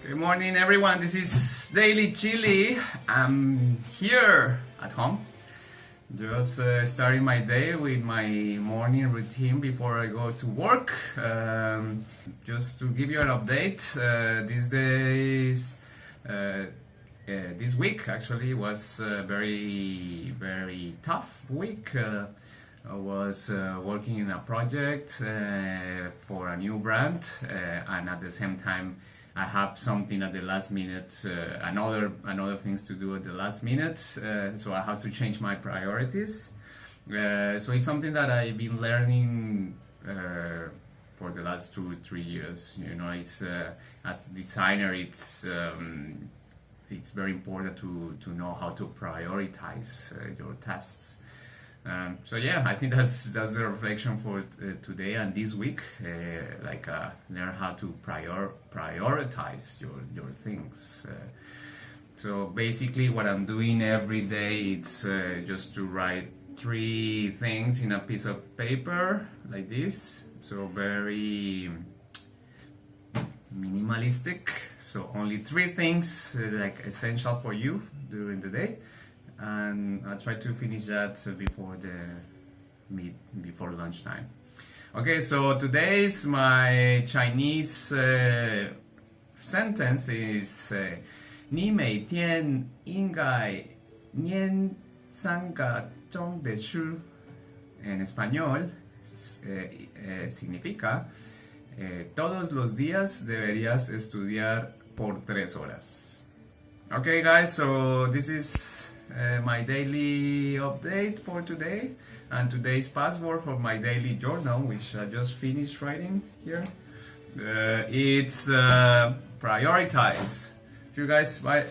Good morning, everyone. This is DailyChilli. I'm here at home, just starting my day with my morning routine before I go to work. Just to give you an update, these days, this week actually was a very tough week. I was working in a project for a new brand, and at the same time I have something at the last minute, another things to do at the last minute, so I have to change my priorities. So it's something that I've been learning for the last 2-3 years. You know, it's as a designer, it's very important to know how to prioritize your tasks. So yeah, I think that's the reflection for today and this week. Learn how to prioritize your things. So basically, what I'm doing every day, it's just to write 3 things in a piece of paper like this. So very minimalistic. So only 3 things like essential for you during the day. And I'll try to finish that before lunchtime. Okay, so today's my Chinese sentence is 你每天应该念3个钟的书. En español significa todos los días deberías estudiar por 3 horas. Okay, guys, so this is my daily update for today, and today's password for my daily journal, which I just finished writing here. It's prioritize. See you guys, bye.